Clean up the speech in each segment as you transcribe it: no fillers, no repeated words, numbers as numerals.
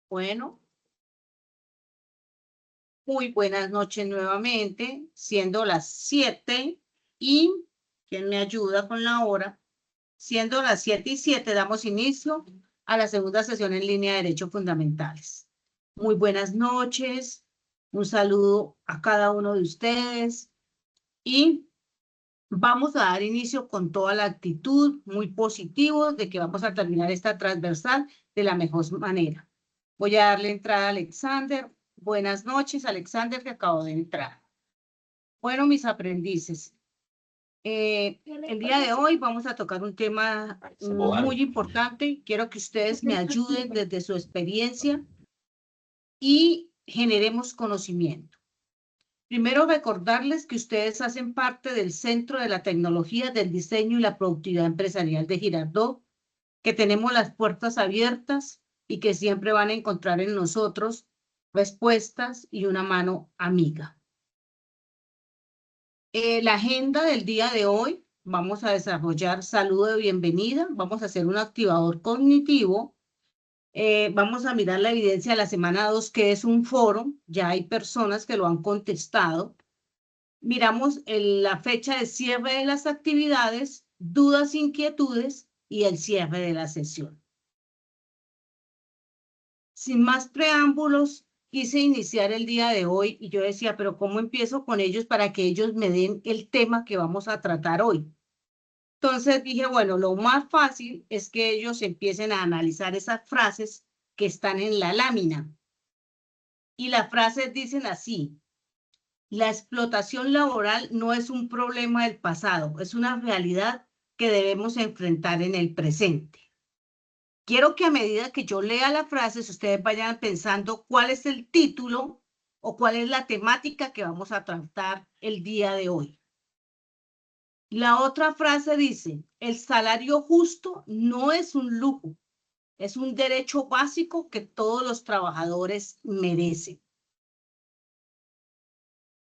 Bueno, muy buenas noches nuevamente, siendo las 7 y, ¿quién me ayuda con la hora? Siendo las 7:07, damos inicio a la segunda sesión en línea de Derechos Fundamentales. Muy buenas noches, un saludo a cada uno de ustedes y vamos a dar inicio con toda la actitud muy positivo de que vamos a terminar esta transversal de la mejor manera. Voy a darle entrada a Alexander. Buenas noches, Alexander, que acabo de entrar. Bueno, mis aprendices, el día de hoy vamos a tocar un tema muy importante. Quiero que ustedes me ayuden desde su experiencia y generemos conocimiento. Primero, recordarles que ustedes hacen parte del Centro de la Tecnología del Diseño y la Productividad Empresarial de Girardot, que tenemos las puertas abiertas y que siempre van a encontrar en nosotros respuestas y una mano amiga. La agenda del día de hoy, vamos a desarrollar saludo de bienvenida, vamos a hacer un activador cognitivo, vamos a mirar la evidencia de la semana 2, que es un foro, ya hay personas que lo han contestado. Miramos la fecha de cierre de las actividades, dudas, inquietudes y el cierre de la sesión. Sin más preámbulos, quise iniciar el día de hoy y yo decía, pero ¿cómo empiezo con ellos para que ellos me den el tema que vamos a tratar hoy? Entonces dije, bueno, lo más fácil es que ellos empiecen a analizar esas frases que están en la lámina. Y las frases dicen así: la explotación laboral no es un problema del pasado, es una realidad que debemos enfrentar en el presente. Quiero que a medida que yo lea las frases, ustedes vayan pensando cuál es el título o cuál es la temática que vamos a tratar el día de hoy. La otra frase dice, el salario justo no es un lujo, es un derecho básico que todos los trabajadores merecen.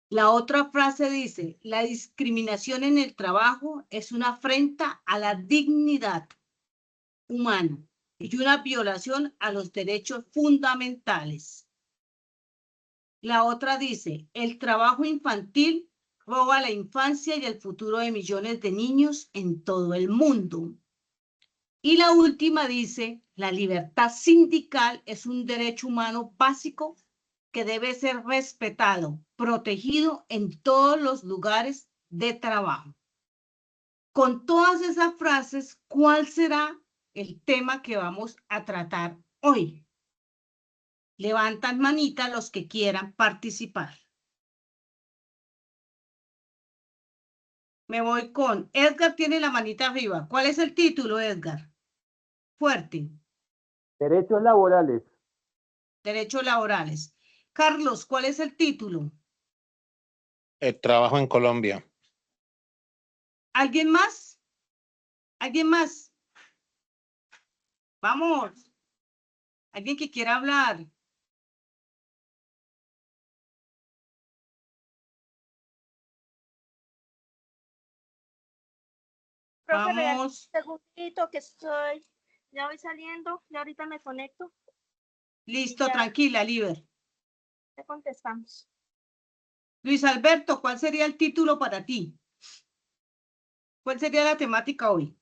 La otra frase dice, la discriminación en el trabajo es una afrenta a la dignidad humana y una violación a los derechos fundamentales. La otra dice, el trabajo infantil roba la infancia y el futuro de millones de niños en todo el mundo. Y la última dice, la libertad sindical es un derecho humano básico que debe ser respetado, protegido en todos los lugares de trabajo. Con todas esas frases, ¿cuál será el tema que vamos a tratar hoy? Levantan manita los que quieran participar. Me voy con Edgar, tiene la manita arriba. ¿Cuál es el título, Edgar? Fuerte. Derechos laborales. Derechos laborales. Carlos, ¿cuál es el título? El trabajo en Colombia. ¿Alguien más? ¿Alguien más? Vamos. ¿Alguien que quiera hablar? Vamos. Un segundito que estoy, ya voy saliendo, ya ahorita me conecto. Listo, Ya. tranquila, Liber. Ya contestamos. Luis Alberto, ¿cuál sería el título para ti? ¿Cuál sería la temática hoy?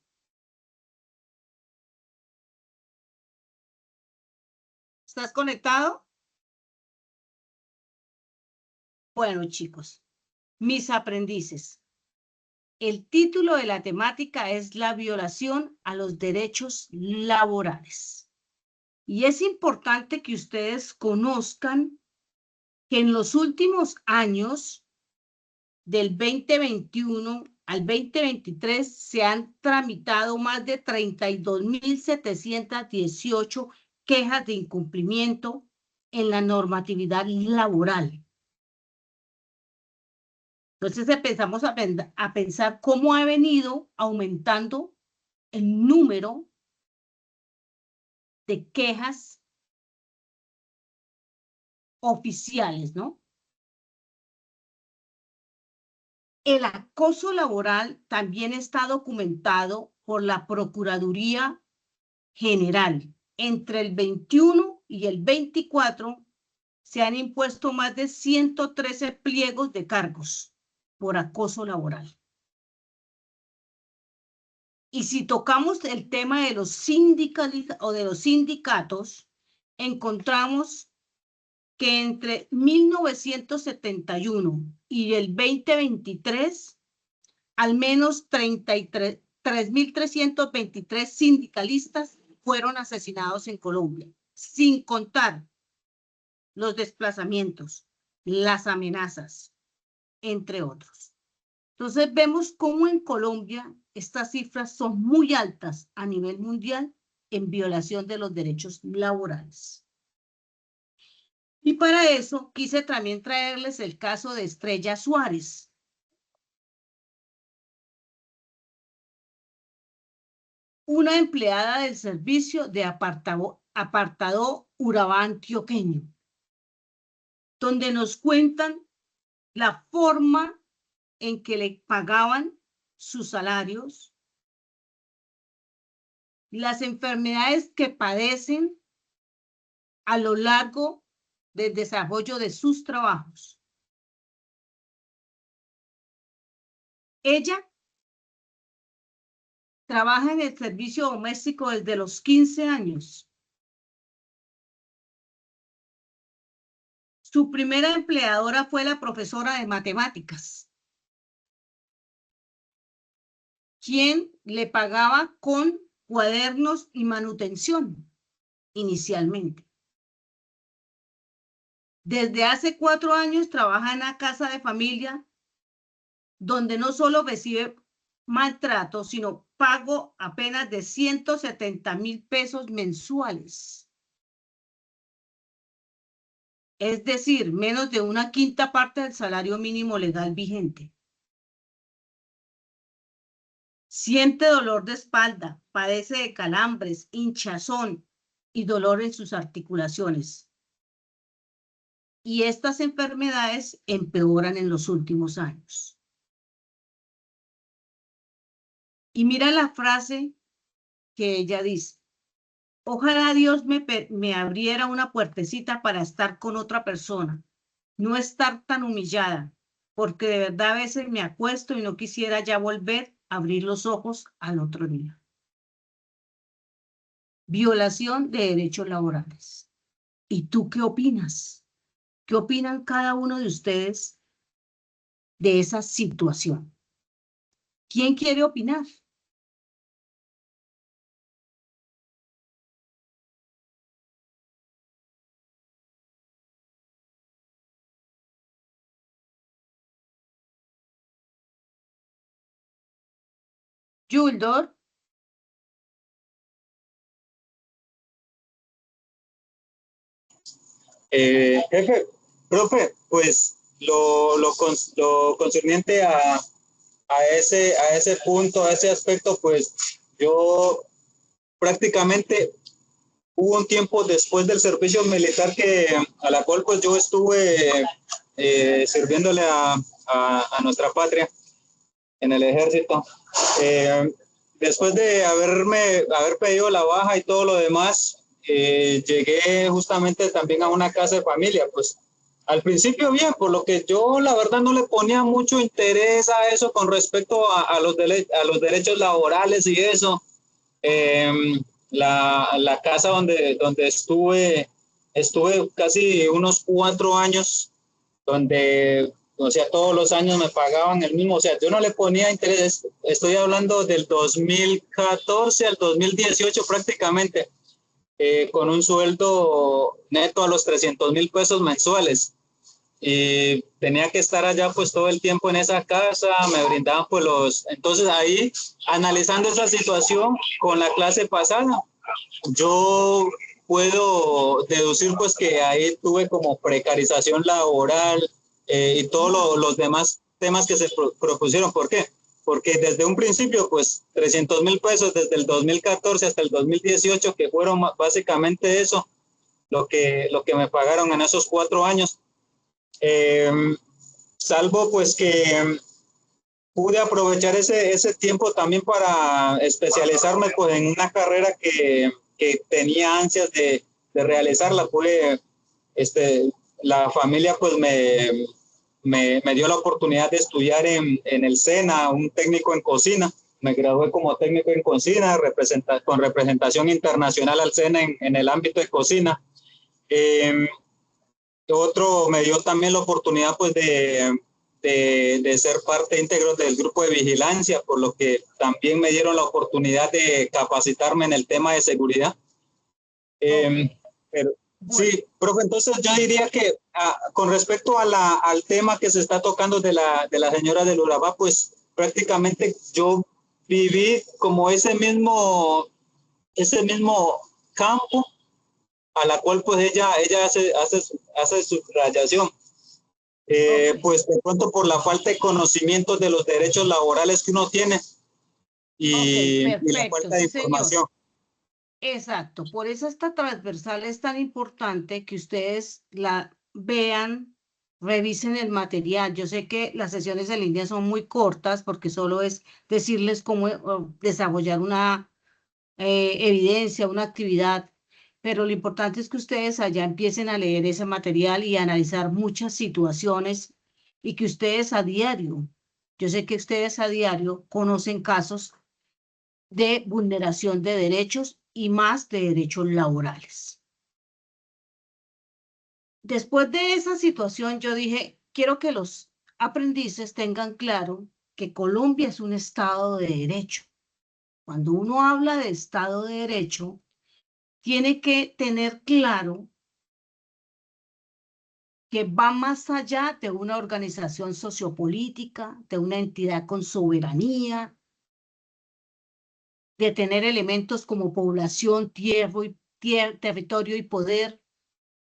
¿Estás conectado? Bueno, chicos, mis aprendices. El título de la temática es la violación a los derechos laborales. Y es importante que ustedes conozcan que en los últimos años, del 2021 al 2023, se han tramitado más de 32.718 quejas de incumplimiento en la normatividad laboral. Entonces empezamos a pensar cómo ha venido aumentando el número de quejas oficiales, ¿no? El acoso laboral también está documentado por la Procuraduría General entre el 21 y el 24 se han impuesto más de 113 pliegos de cargos por acoso laboral. Y si tocamos el tema de los sindicatos, encontramos que entre 1971 y el 2023, al menos 3.323 sindicalistas fueron asesinados en Colombia, sin contar los desplazamientos, las amenazas, entre otros. Entonces vemos cómo en Colombia estas cifras son muy altas a nivel mundial en violación de los derechos laborales. Y para eso quise también traerles el caso de Estrella Suárez. Una empleada del servicio de apartado Urabá antioqueño, donde nos cuentan la forma en que le pagaban sus salarios, las enfermedades que padecen a lo largo del desarrollo de sus trabajos. Ella trabaja en el servicio doméstico desde los 15 años. Su primera empleadora fue la profesora de matemáticas, quien le pagaba con cuadernos y manutención inicialmente. Desde hace 4 años trabaja en una casa de familia donde no solo recibe maltrato, sino pago apenas de 170.000 pesos mensuales. Es decir, menos de una quinta parte del salario mínimo legal vigente. Siente dolor de espalda, padece de calambres, hinchazón y dolor en sus articulaciones. Y estas enfermedades empeoran en los últimos años. Y mira la frase que ella dice: ojalá Dios me abriera una puertecita para estar con otra persona, no estar tan humillada, porque de verdad a veces me acuesto y no quisiera ya volver a abrir los ojos al otro día. Violación de derechos laborales. ¿Y tú qué opinas? ¿Qué opinan cada uno de ustedes de esa situación? ¿Quién quiere opinar? Yuldor. Jefe, profe, pues lo concerniente a ese punto, a ese aspecto, pues yo prácticamente hubo un tiempo después del servicio militar a la cual pues yo estuve sirviéndole a nuestra patria en el ejército. Después de haber pedido la baja y todo lo demás, llegué justamente también a una casa de familia. Pues al principio bien, por lo que yo la verdad no le ponía mucho interés a eso con respecto a los derechos laborales y eso. La casa donde estuve casi unos 4 años, donde, o sea, todos los años me pagaban el mismo, o sea, yo no le ponía interés. Estoy hablando del 2014 al 2018 prácticamente, con un sueldo neto a los 300.000 pesos mensuales. Y tenía que estar allá pues todo el tiempo en esa casa, me brindaban pues entonces ahí, analizando esa situación con la clase pasada, yo puedo deducir pues que ahí tuve como precarización laboral, y todos los demás temas que se propusieron. ¿Por qué? Porque desde un principio pues 300.000 pesos desde el 2014 hasta el 2018, que fueron básicamente eso lo que me pagaron en esos 4 años. Salvo pues que pude aprovechar ese tiempo también para especializarme pues en una carrera que tenía ansias de realizarla. La familia pues me dio la oportunidad de estudiar en el SENA, un técnico en cocina. Me gradué como técnico en cocina, con representación internacional al SENA en el ámbito de cocina. Otro me dio también la oportunidad pues de ser parte íntegro del grupo de vigilancia, por lo que también me dieron la oportunidad de capacitarme en el tema de seguridad. Pero, Bueno. sí, profe, entonces yo diría que con respecto al tema que se está tocando de la señora del Urabá, pues prácticamente yo viví como ese mismo campo a la cual pues ella hace su radiación. Pues de pronto por la falta de conocimiento de los derechos laborales que uno tiene y la falta de información. Señor. Exacto, por eso esta transversal es tan importante que ustedes la vean, revisen el material. Yo sé que las sesiones en línea son muy cortas porque solo es decirles cómo desarrollar una evidencia, una actividad, pero lo importante es que ustedes allá empiecen a leer ese material y a analizar muchas situaciones y que ustedes a diario, yo sé que ustedes a diario conocen casos de vulneración de derechos y más de derechos laborales. Después de esa situación, yo dije, quiero que los aprendices tengan claro que Colombia es un Estado de derecho. Cuando uno habla de Estado de derecho, tiene que tener claro que va más allá de una organización sociopolítica, de una entidad con soberanía, de tener elementos como población, territorio y poder,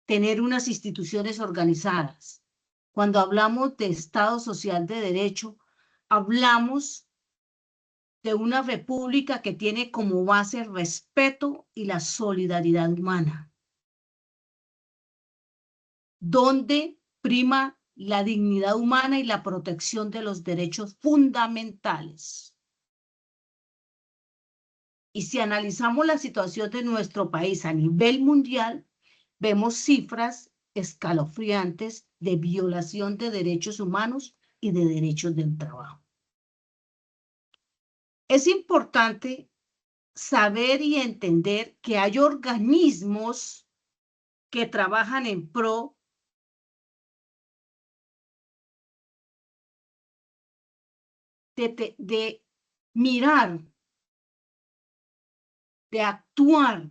tener unas instituciones organizadas. Cuando hablamos de Estado Social de Derecho, hablamos de una república que tiene como base el respeto y la solidaridad humana, donde prima la dignidad humana y la protección de los derechos fundamentales. Y si analizamos la situación de nuestro país a nivel mundial, vemos cifras escalofriantes de violación de derechos humanos y de derechos del trabajo. Es importante saber y entender que hay organismos que trabajan en pro de mirar, de actuar,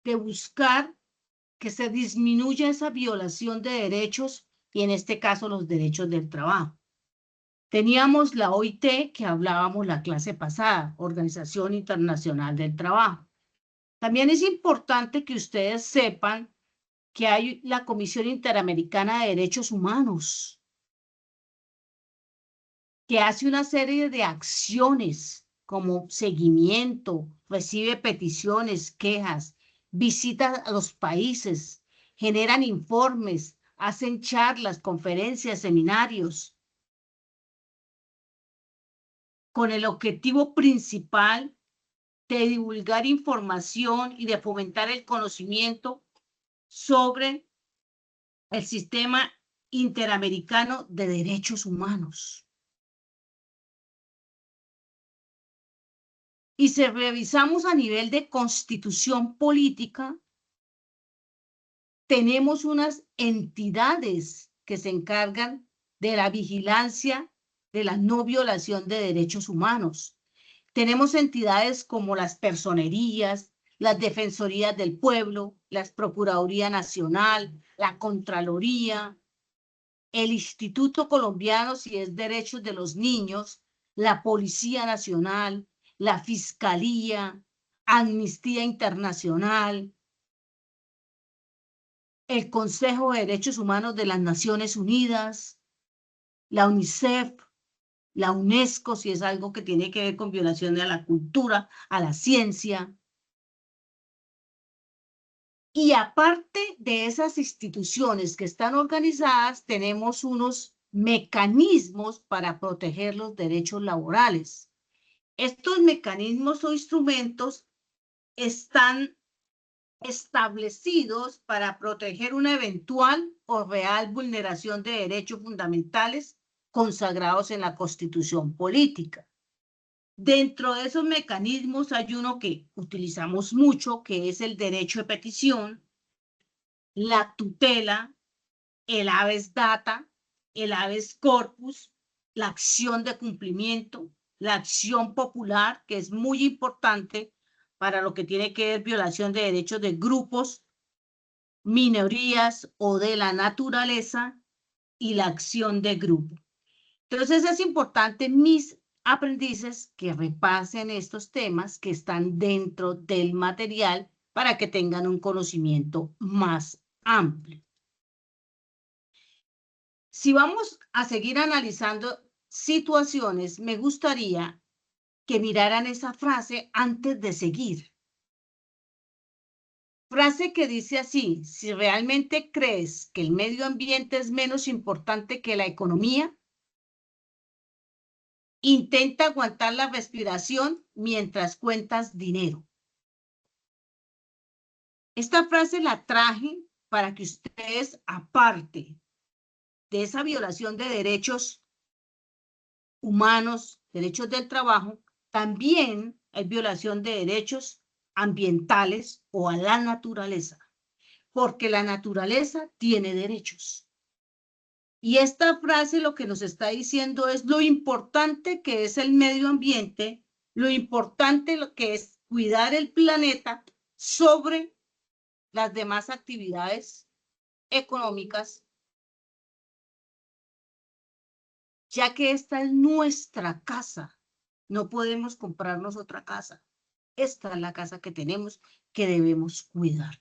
de buscar que se disminuya esa violación de derechos y en este caso los derechos del trabajo. Teníamos la OIT que hablábamos la clase pasada, Organización Internacional del Trabajo. También es importante que ustedes sepan que hay la Comisión Interamericana de Derechos Humanos, que hace una serie de acciones como seguimiento, recibe peticiones, quejas, visita a los países, generan informes, hacen charlas, conferencias, seminarios, con el objetivo principal de divulgar información y de fomentar el conocimiento sobre el sistema interamericano de derechos humanos. Y si revisamos a nivel de constitución política, tenemos unas entidades que se encargan de la vigilancia de la no violación de derechos humanos. Tenemos entidades como las personerías, las defensorías del pueblo, la Procuraduría Nacional, la Contraloría, el Instituto Colombiano, si es Derechos de los Niños, la Policía Nacional, la Fiscalía, Amnistía Internacional, el Consejo de Derechos Humanos de las Naciones Unidas, la UNICEF, la UNESCO, si es algo que tiene que ver con violación a la cultura, a la ciencia. Y aparte de esas instituciones que están organizadas, tenemos unos mecanismos para proteger los derechos laborales. Estos mecanismos o instrumentos están establecidos para proteger una eventual o real vulneración de derechos fundamentales consagrados en la Constitución política. Dentro de esos mecanismos hay uno que utilizamos mucho, que es el derecho de petición, la tutela, el habeas data, el habeas corpus, la acción de cumplimiento, la acción popular, que es muy importante para lo que tiene que ver violación de derechos de grupos, minorías o de la naturaleza, y la acción de grupo. Entonces es importante, mis aprendices, que repasen estos temas que están dentro del material para que tengan un conocimiento más amplio. Si vamos a seguir analizando situaciones, me gustaría que miraran esa frase antes de seguir. Frase que dice así: si realmente crees que el medio ambiente es menos importante que la economía, intenta aguantar la respiración mientras cuentas dinero. Esta frase la traje para que ustedes, aparte de esa violación de derechos humanos, derechos del trabajo, también hay violación de derechos ambientales o a la naturaleza, porque la naturaleza tiene derechos. Y esta frase lo que nos está diciendo es lo importante que es el medio ambiente, lo importante que es cuidar el planeta sobre las demás actividades económicas, ya que esta es nuestra casa. No podemos comprarnos otra casa. Esta es la casa que tenemos, que debemos cuidar.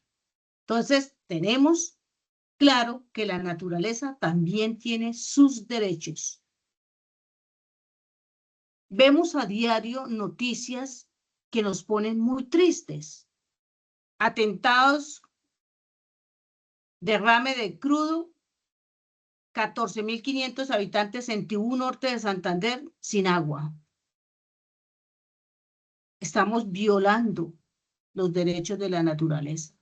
Entonces, tenemos claro que la naturaleza también tiene sus derechos. Vemos a diario noticias que nos ponen muy tristes. Atentados, derrame de crudo, 14.500 habitantes en Tibú Norte de Santander sin agua. Estamos violando los derechos de la naturaleza.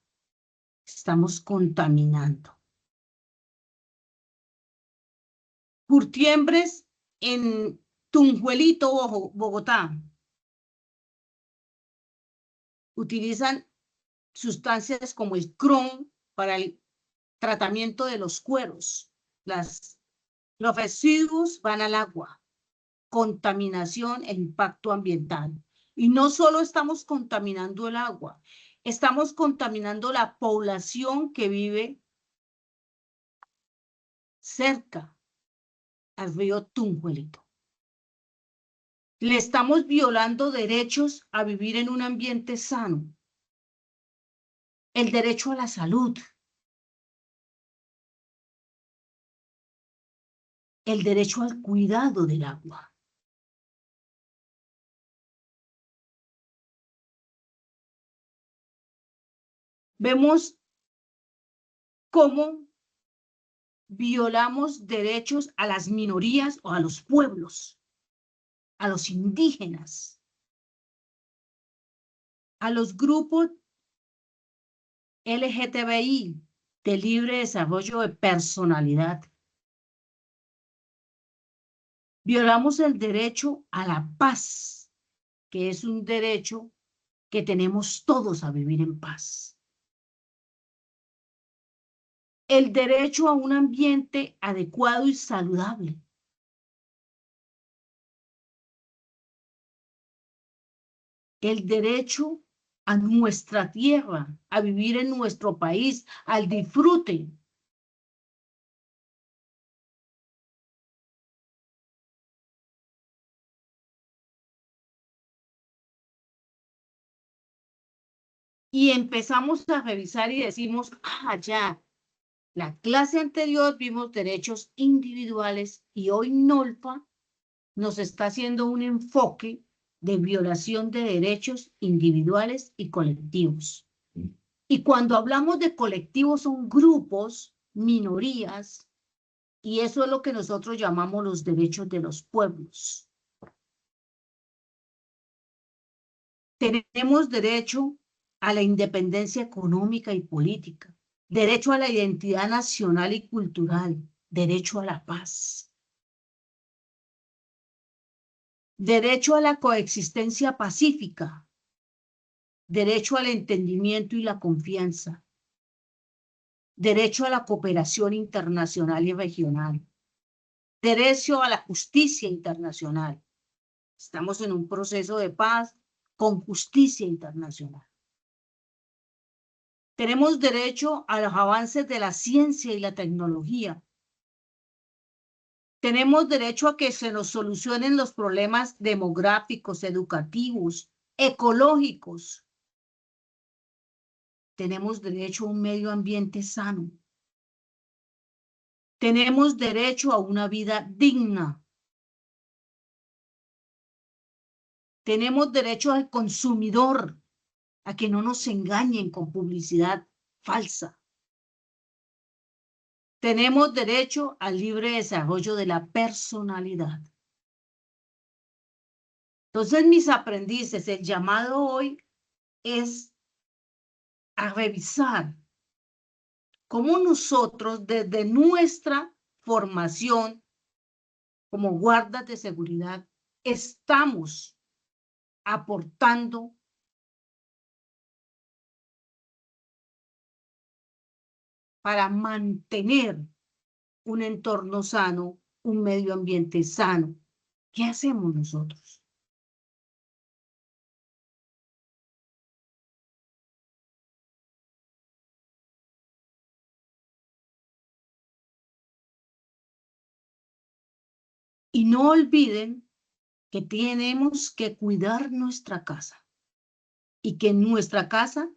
Estamos contaminando. Curtiembres en Tunjuelito, Bogotá. Utilizan sustancias como el cron para el tratamiento de los cueros. Los residuos van al agua. Contaminación e impacto ambiental. Y no solo estamos contaminando el agua, estamos contaminando la población que vive cerca al río Tunjuelito. Le estamos violando derechos a vivir en un ambiente sano. El derecho a la salud. El derecho al cuidado del agua. Vemos cómo violamos derechos a las minorías o a los pueblos, a los indígenas, a los grupos LGTBI de libre desarrollo de personalidad. Violamos el derecho a la paz, que es un derecho que tenemos todos a vivir en paz. El derecho a un ambiente adecuado y saludable. El derecho a nuestra tierra, a vivir en nuestro país, al disfrute. Y empezamos a revisar y decimos, ya, la clase anterior vimos derechos individuales y hoy NOLPA nos está haciendo un enfoque de violación de derechos individuales y colectivos. Y cuando hablamos de colectivos son grupos, minorías, y eso es lo que nosotros llamamos los derechos de los pueblos. Tenemos derecho a la independencia económica y política, derecho a la identidad nacional y cultural, derecho a la paz, derecho a la coexistencia pacífica, derecho al entendimiento y la confianza, derecho a la cooperación internacional y regional, derecho a la justicia internacional. Estamos en un proceso de paz con justicia internacional. Tenemos derecho a los avances de la ciencia y la tecnología. Tenemos derecho a que se nos solucionen los problemas demográficos, educativos, ecológicos. Tenemos derecho a un medio ambiente sano. Tenemos derecho a una vida digna. Tenemos derecho al consumidor, a que no nos engañen con publicidad falsa. Tenemos derecho al libre desarrollo de la personalidad. Entonces, mis aprendices, el llamado hoy es a revisar cómo nosotros, desde nuestra formación como guardas de seguridad, estamos aportando para mantener un entorno sano, un medio ambiente sano. ¿Qué hacemos nosotros? Y no olviden que tenemos que cuidar nuestra casa y que nuestra casa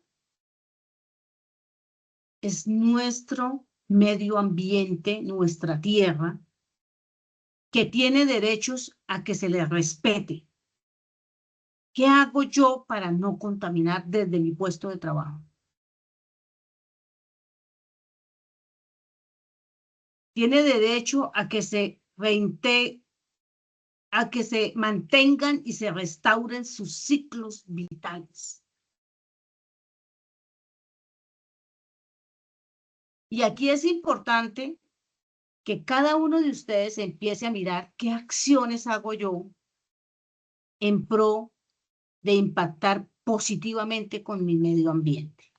es nuestro medio ambiente, nuestra tierra, que tiene derechos a que se le respete. ¿Qué hago yo para no contaminar desde mi puesto de trabajo? Tiene derecho a que se mantengan y se restauren sus ciclos vitales. Y aquí es importante que cada uno de ustedes empiece a mirar qué acciones hago yo en pro de impactar positivamente con mi medio ambiente.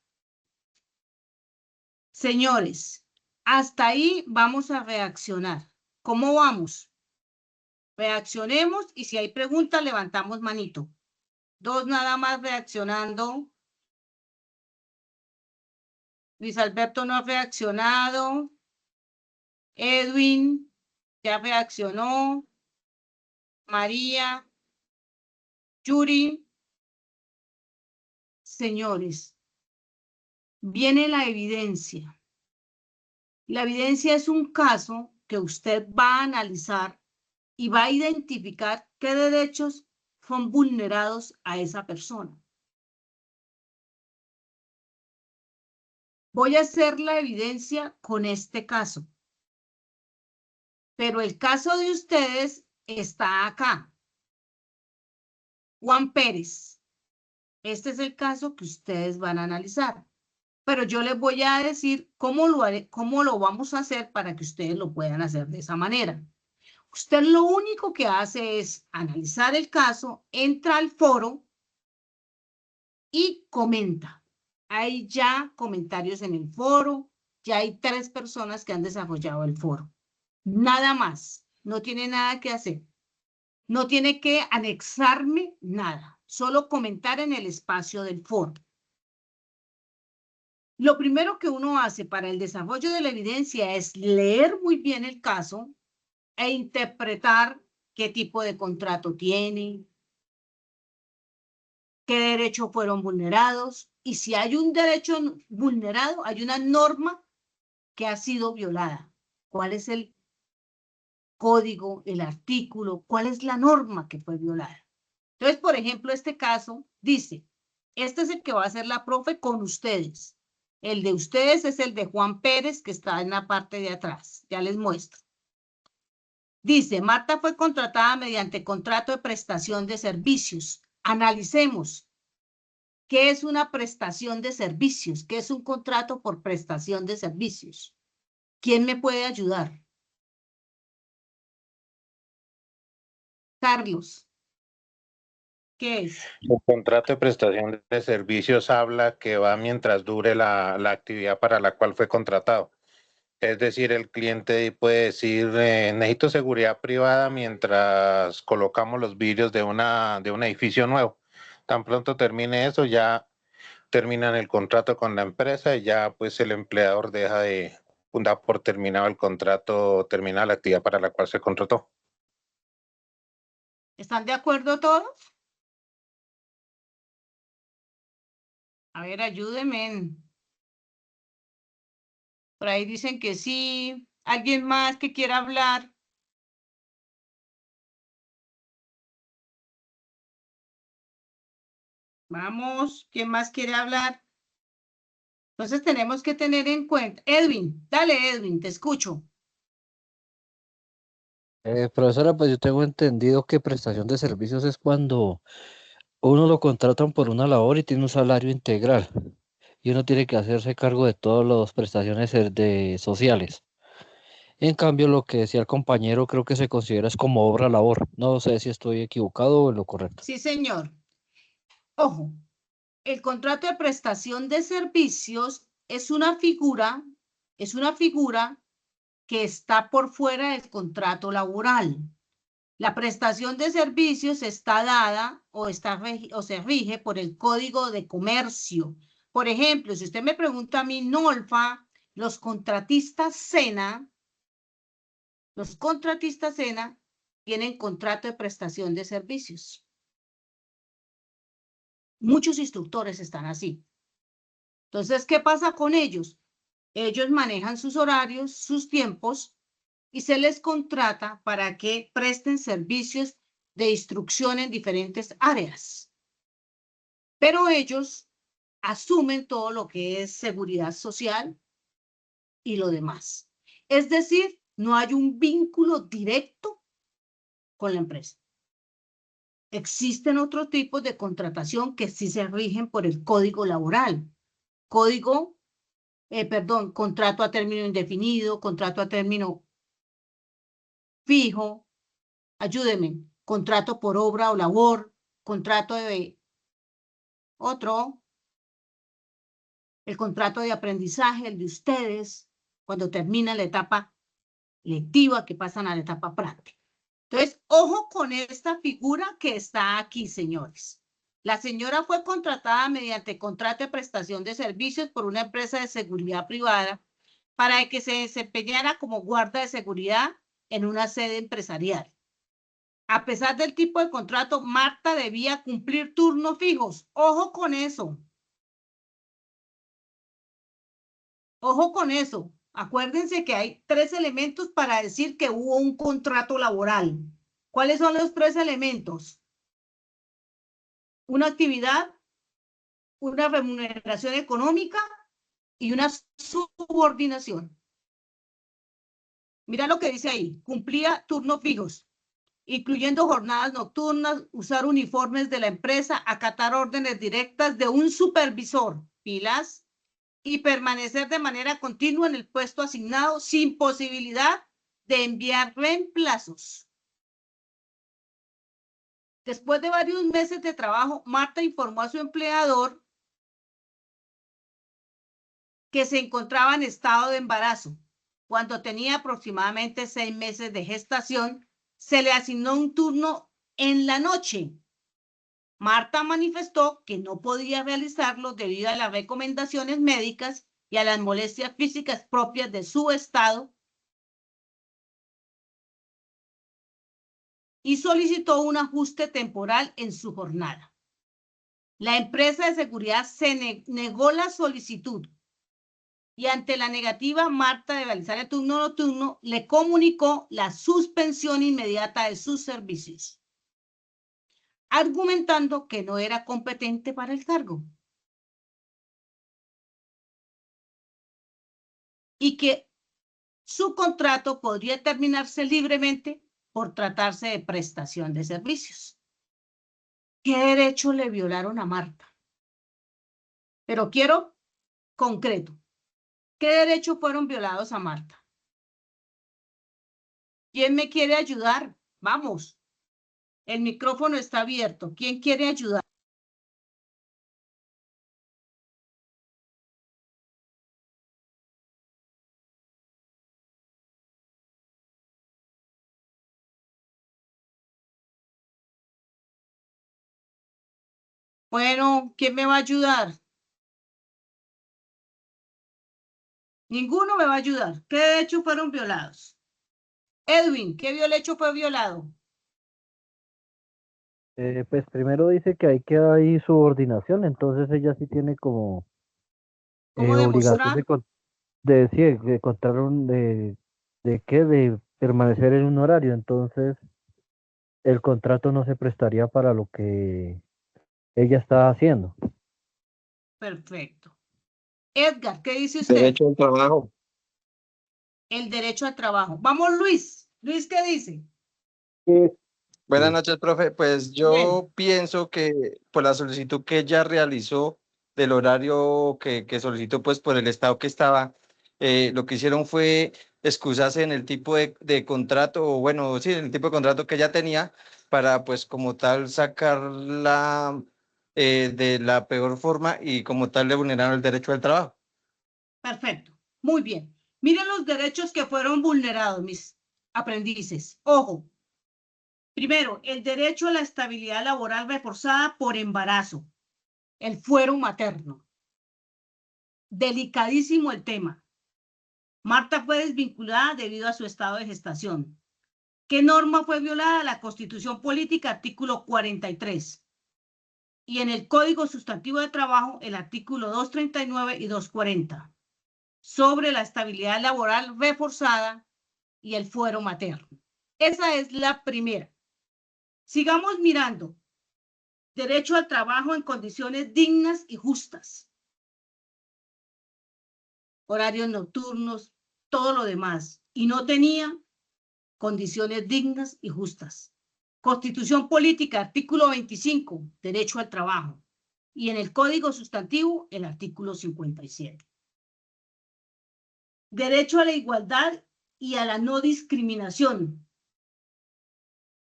Señores, hasta ahí vamos a reaccionar. ¿Cómo vamos? Reaccionemos y si hay preguntas, levantamos manito. 2 nada más reaccionando. Luis Alberto no ha reaccionado. Edwin ya reaccionó. María. Yuri. Señores, viene la evidencia. La evidencia es un caso que usted va a analizar y va a identificar qué derechos son vulnerados a esa persona. Voy a hacer la evidencia con este caso, pero el caso de ustedes está acá. Juan Pérez. Este es el caso que ustedes van a analizar, pero yo les voy a decir cómo lo vamos a hacer para que ustedes lo puedan hacer de esa manera. Usted lo único que hace es analizar el caso, entra al foro y comenta. Hay ya comentarios en el foro, ya hay 3 personas que han desarrollado el foro. Nada más, no tiene nada que hacer. No tiene que anexarme nada, solo comentar en el espacio del foro. Lo primero que uno hace para el desarrollo de la evidencia es leer muy bien el caso e interpretar qué tipo de contrato tiene, qué derechos fueron vulnerados, y si hay un derecho vulnerado, hay una norma que ha sido violada. ¿Cuál es el código, el artículo? ¿Cuál es la norma que fue violada? Entonces, por ejemplo, este caso dice, este es el que va a hacer la profe con ustedes. El de ustedes es el de Juan Pérez, que está en la parte de atrás. Ya les muestro. Dice, Marta fue contratada mediante contrato de prestación de servicios. Analicemos. ¿Qué es una prestación de servicios? ¿Qué es un contrato por prestación de servicios? ¿Quién me puede ayudar? Carlos, ¿qué es? El contrato de prestación de servicios habla que va mientras dure la actividad para la cual fue contratado. Es decir, el cliente puede decir, necesito seguridad privada mientras colocamos los vidrios de un edificio nuevo. Tan pronto termine eso, ya terminan el contrato con la empresa y ya pues el empleador deja de dar por terminado el contrato, termina la actividad para la cual se contrató. ¿Están de acuerdo todos? A ver, ayúdenme. Por ahí dicen que sí. ¿Alguien más que quiera hablar? Vamos, ¿quién más quiere hablar? Entonces tenemos que tener en cuenta. Edwin, dale Edwin, te escucho. Profesora, pues yo tengo entendido que prestación de servicios es cuando uno lo contratan por una labor y tiene un salario integral y uno tiene que hacerse cargo de todas las prestaciones sociales. En cambio, lo que decía el compañero creo que se considera es como obra labor. No sé si estoy equivocado o en lo correcto. Sí, señor. Ojo, el contrato de prestación de servicios es una figura que está por fuera del contrato laboral. La prestación de servicios está dada o se rige por el Código de Comercio. Por ejemplo, si usted me pregunta a mí, Nolfa, los contratistas SENA tienen contrato de prestación de servicios. Muchos instructores están así. Entonces, ¿qué pasa con ellos? Ellos manejan sus horarios, sus tiempos, y se les contrata para que presten servicios de instrucción en diferentes áreas. Pero ellos asumen todo lo que es seguridad social y lo demás. Es decir, no hay un vínculo directo con la empresa. Existen otros tipos de contratación que sí se rigen por el Código Laboral. Contrato a término indefinido, contrato a término fijo, ayúdenme, contrato por obra o labor, contrato de otro, el contrato de aprendizaje, el de ustedes, cuando termina la etapa lectiva que pasan a la etapa práctica. Entonces, ojo con esta figura que está aquí, señores. La señora fue contratada mediante contrato de prestación de servicios por una empresa de seguridad privada para que se desempeñara como guarda de seguridad en una sede empresarial. A pesar del tipo de contrato, Marta debía cumplir turnos fijos. Ojo con eso. Ojo con eso. Acuérdense que hay 3 elementos para decir que hubo un contrato laboral. ¿Cuáles son los 3 elementos? Una actividad, una remuneración económica y una subordinación. Mira lo que dice ahí. Cumplía turnos fijos, incluyendo jornadas nocturnas, usar uniformes de la empresa, acatar órdenes directas de un supervisor, pilas, y permanecer de manera continua en el puesto asignado sin posibilidad de enviar reemplazos. Después de varios meses de trabajo, Marta informó a su empleador que se encontraba en estado de embarazo. Cuando tenía aproximadamente 6 meses de gestación, se le asignó un turno en la noche. Marta manifestó que no podía realizarlo debido a las recomendaciones médicas y a las molestias físicas propias de su estado y solicitó un ajuste temporal en su jornada. La empresa de seguridad se negó la solicitud y ante la negativa Marta de realizar el turno nocturno, le comunicó la suspensión inmediata de sus servicios, argumentando que no era competente para el cargo y que su contrato podría terminarse libremente por tratarse de prestación de servicios. ¿Qué derecho le violaron a Marta? pero quiero concreto. ¿Qué derechos fueron violados a Marta? ¿Quién me quiere ayudar? Vamos, el micrófono está abierto. ¿Quién quiere ayudar? Bueno, ¿quién me va a ayudar? Ninguno me va a ayudar. ¿Qué derechos fueron violados? Edwin, ¿qué derecho fue violado? Pues primero dice que hay subordinación, entonces ella sí tiene como ¿Cómo obligación demostrar? sí, de contar de permanecer en un horario, entonces el contrato no se prestaría para lo que ella está haciendo. Perfecto. Edgar, ¿qué dice usted? Derecho al trabajo. El derecho al trabajo. Vamos, Luis. Luis, ¿qué dice? Buenas noches, profe. Pues Bien. yo pienso que por la solicitud que ella realizó del horario que solicitó, pues por el estado que estaba, lo que hicieron fue excusarse en el tipo de contrato, o bueno, sí, en el tipo de contrato que ella tenía, para pues como tal sacarla de la peor forma y como tal le vulneraron el derecho al trabajo. Perfecto. Muy bien. Miren los derechos que fueron vulnerados, mis aprendices. Ojo. Primero, el derecho a la estabilidad laboral reforzada por embarazo. El fuero materno. Delicadísimo el tema. Marta fue desvinculada debido a su estado de gestación. ¿Qué norma fue violada? La Constitución Política, artículo 43. Y en el Código Sustantivo de Trabajo, el artículo 239 y 240. Sobre la estabilidad laboral reforzada y el fuero materno. Esa es la primera. Sigamos mirando. Derecho al trabajo en condiciones dignas y justas. Horarios nocturnos, todo lo demás. Y no tenía condiciones dignas y justas. Constitución Política, artículo 25, derecho al trabajo. Y en el Código Sustantivo, el artículo 57. Derecho a la igualdad y a la no discriminación.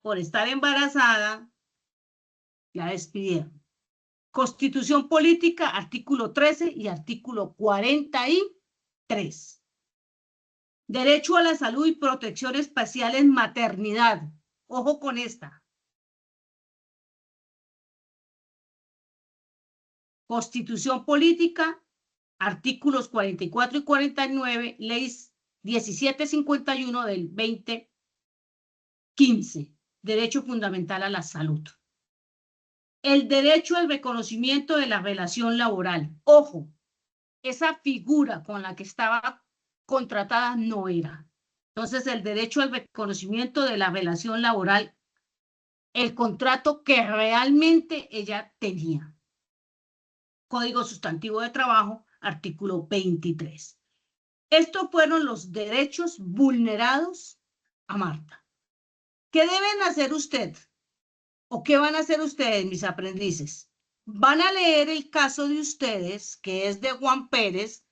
Por estar embarazada, la despidieron. Constitución Política, artículo 13 y artículo 43. Derecho a la salud y protección especial en maternidad. Ojo con esta. Constitución Política, artículos 44 y 49, ley 1751 del 2015. Derecho fundamental a la salud. El derecho al reconocimiento de la relación laboral. Ojo, esa figura con la que estaba contratada no era. Entonces, el derecho al reconocimiento de la relación laboral, el contrato que realmente ella tenía. Código Sustantivo de Trabajo, artículo 23. Estos fueron los derechos vulnerados a Marta. ¿Qué deben hacer usted? ¿O qué van a hacer ustedes, mis aprendices? Van a leer el caso de ustedes, que es de Juan Pérez,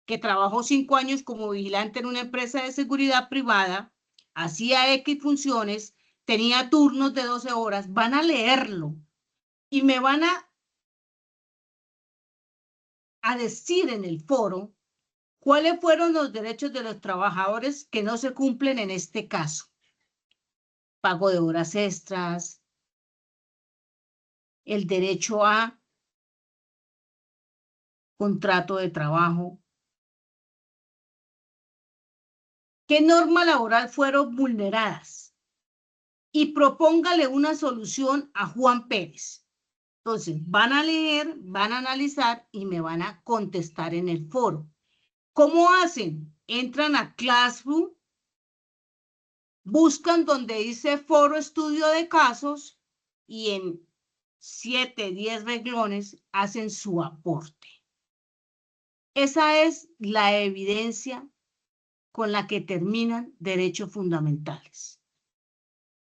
que trabajó 5 años como vigilante en una empresa de seguridad privada, hacía X funciones, tenía turnos de 12 horas. Van a leerlo y me van a decir en el foro cuáles fueron los derechos de los trabajadores que no se cumplen en este caso. Pago de horas extras, el derecho a contrato de trabajo. ¿Qué norma laboral fueron vulneradas? Y propóngale una solución a Juan Pérez. Entonces, van a leer, van a analizar y me van a contestar en el foro. ¿Cómo hacen? Entran a Classroom, buscan donde dice foro estudio de casos y en 7, 10 renglones hacen su aporte. Esa es la evidencia con la que terminan derechos fundamentales.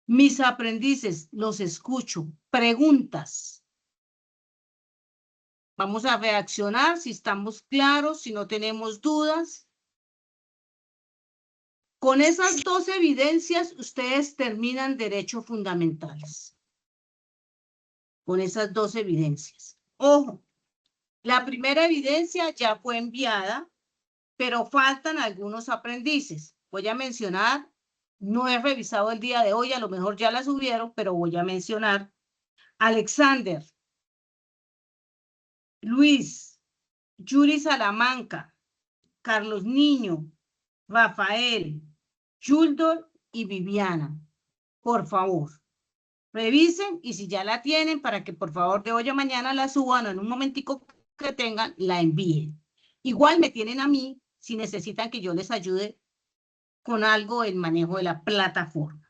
Mis aprendices, los escucho. Preguntas. Vamos a reaccionar si estamos claros, si no tenemos dudas. Con esas 2 evidencias, ustedes terminan derechos fundamentales. Con esas 2 evidencias. Ojo, la primera evidencia ya fue enviada, pero faltan algunos aprendices. Voy a mencionar, no he revisado el día de hoy, a lo mejor ya la subieron, pero voy a mencionar Alexander, Luis, Yuri Salamanca, Carlos Niño, Rafael, Yuldor y Viviana. Por favor, revisen y si ya la tienen, para que por favor de hoy a mañana la suban o en un momentico que tengan, la envíen. Igual me tienen a mí si necesitan que yo les ayude con algo en manejo de la plataforma.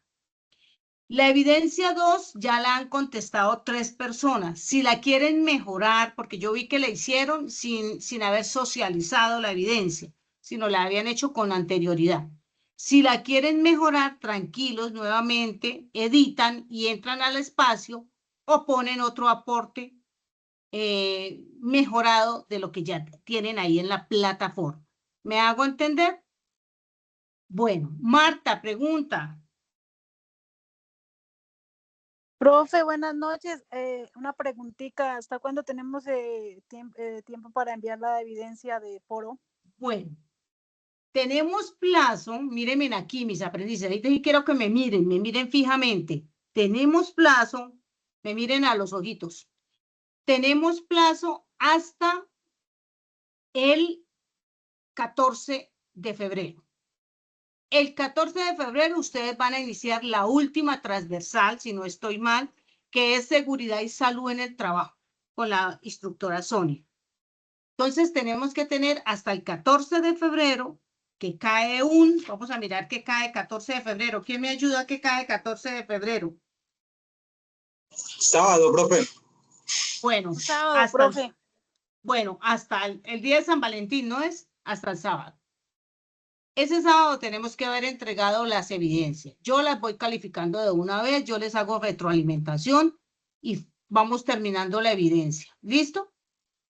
La evidencia 2 ya la han contestado 3 personas. Si la quieren mejorar, porque yo vi que la hicieron sin haber socializado la evidencia, sino la habían hecho con anterioridad. Si la quieren mejorar, tranquilos, nuevamente editan y entran al espacio o ponen otro aporte mejorado de lo que ya tienen ahí en la plataforma. ¿Me hago entender? Bueno, Marta pregunta. Profe, buenas noches. Una preguntita. ¿Hasta cuándo tenemos tiempo para enviar la evidencia de foro? Bueno, tenemos plazo, mírenme aquí mis aprendices, ahorita sí quiero que me miren fijamente. Tenemos plazo, me miren a los ojitos. Tenemos plazo hasta el 14 de febrero. El 14 de febrero ustedes van a iniciar la última transversal, si no estoy mal, que es seguridad y salud en el trabajo, con la instructora Sonia. Entonces tenemos que tener hasta el 14 de febrero, que cae vamos a mirar que cae 14 de febrero. ¿Quién me ayuda a que cae 14 de febrero? Sábado, profe. Bueno, Sábado, profe. Bueno, hasta el día de San Valentín, ¿no es? Hasta el sábado. Ese sábado tenemos que haber entregado las evidencias. Yo las voy calificando de una vez, yo les hago retroalimentación y vamos terminando la evidencia. ¿Listo?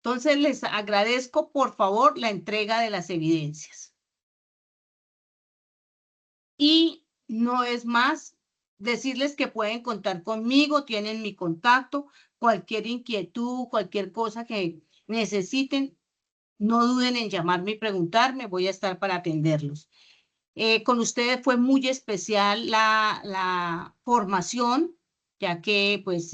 Entonces les agradezco por favor la entrega de las evidencias. Y no es más decirles que pueden contar conmigo, tienen mi contacto, cualquier inquietud, cualquier cosa que necesiten, no duden en llamarme y preguntarme, voy a estar para atenderlos. Con ustedes fue muy especial la formación, ya que pues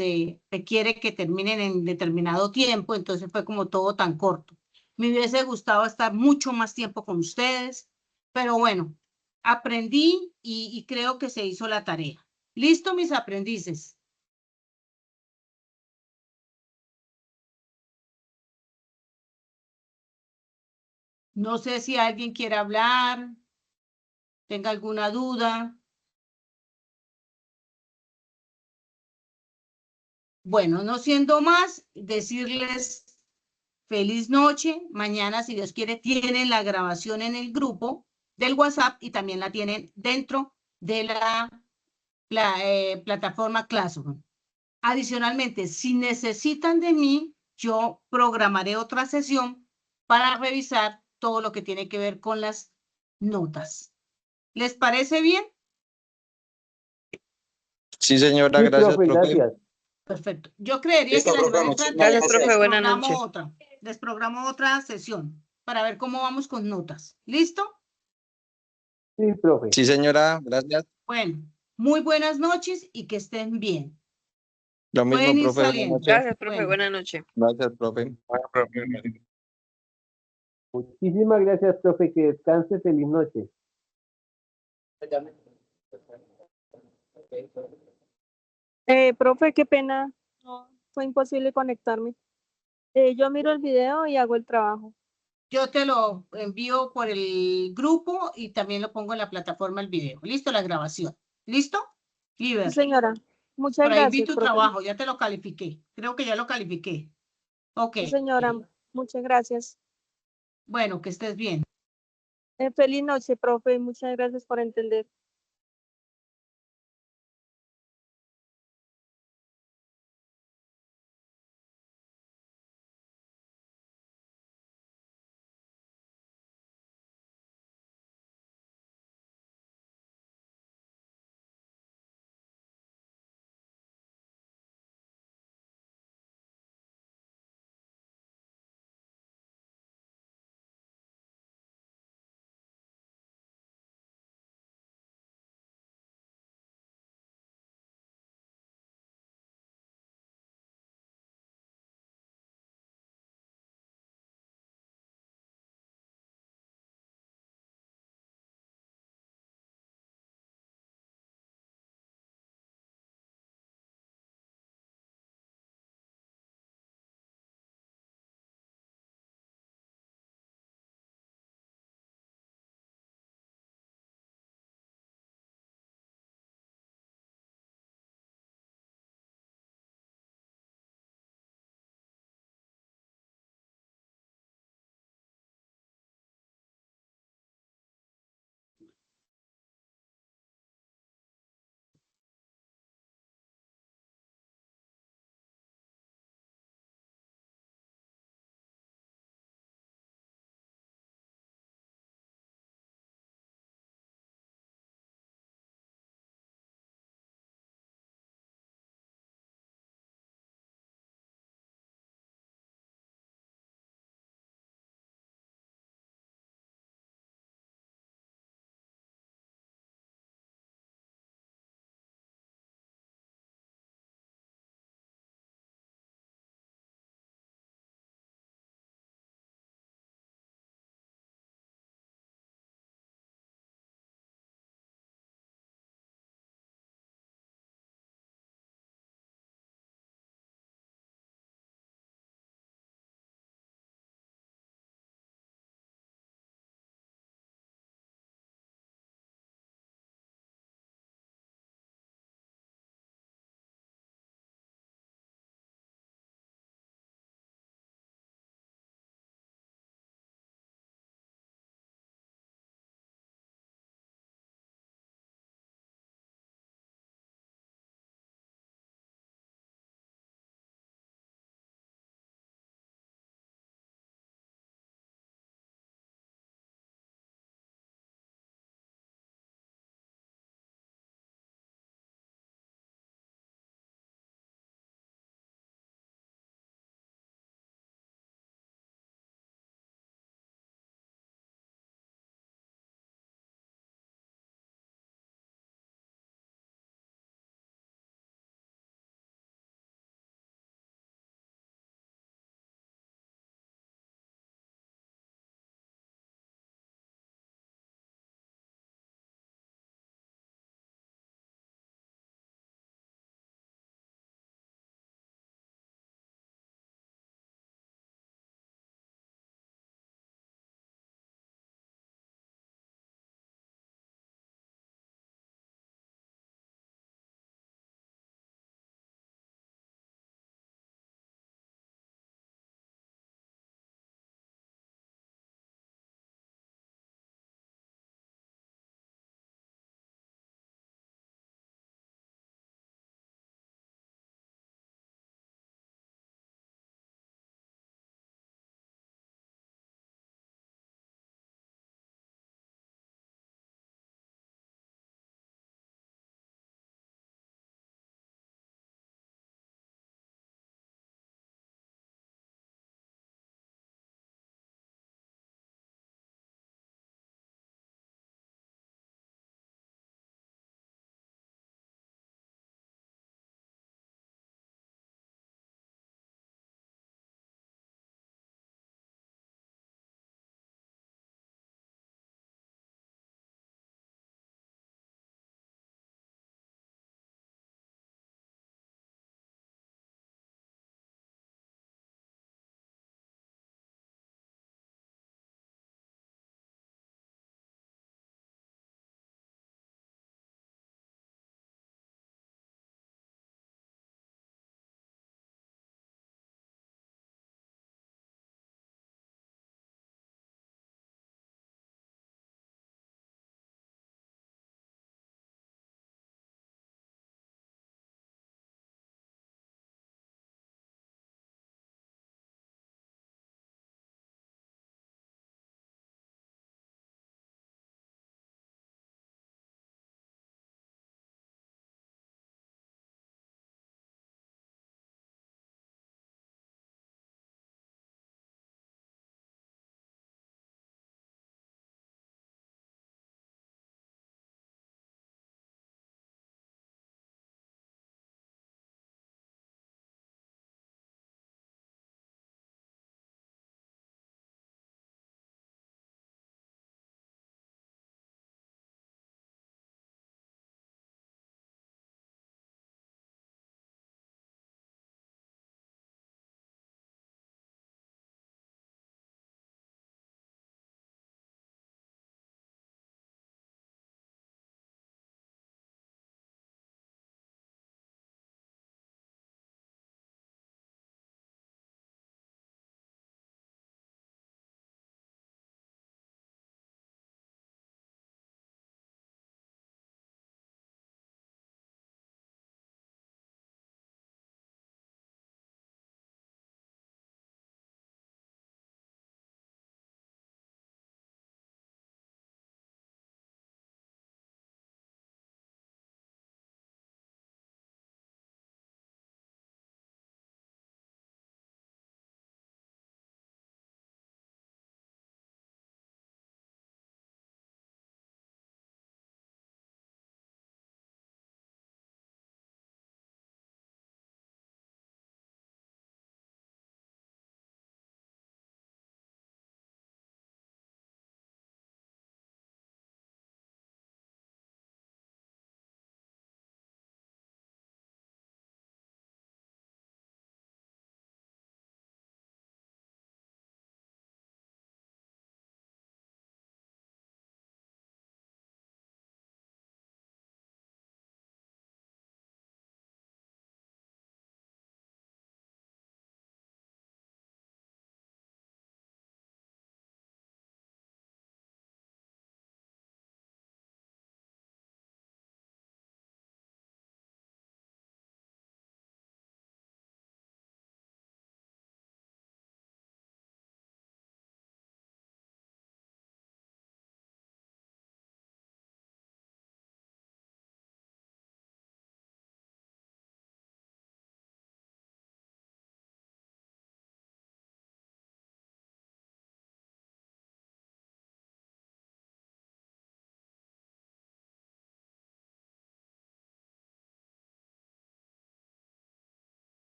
requiere que terminen en determinado tiempo, entonces fue como todo tan corto. Me hubiese gustado estar mucho más tiempo con ustedes, pero bueno, aprendí y creo que se hizo la tarea. ¿Listo, mis aprendices? No sé si alguien quiere hablar, tenga alguna duda. Bueno, no siendo más, decirles feliz noche. Mañana, si Dios quiere, tienen la grabación en el grupo del WhatsApp y también la tienen dentro de la plataforma Classroom. Adicionalmente, si necesitan de mí, yo programaré otra sesión para revisar todo lo que tiene que ver con las notas. ¿Les parece bien? Sí, señora, Sí, gracias, profe, profe. gracias. Perfecto. Yo creería Listo, que la profe, semana muchas entrante gracias. les Buenas programo noches. otra. Les programo otra sesión para ver cómo vamos con notas. ¿Listo? Sí, profe. Sí, señora, gracias. Bueno, muy buenas noches y que estén bien. Lo mismo, Pueden ir profe, buenas saliendo. noches. Gracias, profe. Bueno. Buenas noches. Gracias, profe. Muchísimas gracias, profe. Que descanse. Feliz noche. Profe, qué pena. No, fue imposible conectarme. Yo miro el video y hago el trabajo. Yo te lo envío por el grupo y también lo pongo en la plataforma el video. ¿Listo? La grabación. ¿Listo? Sí, Iber, señora. Muchas por ahí vi gracias, tu profe. trabajo, ya te lo califiqué. Creo que ya lo califiqué. Ok. Sí, señora. Muchas gracias. Bueno, que estés bien. Feliz noche, profe. Muchas gracias por entender.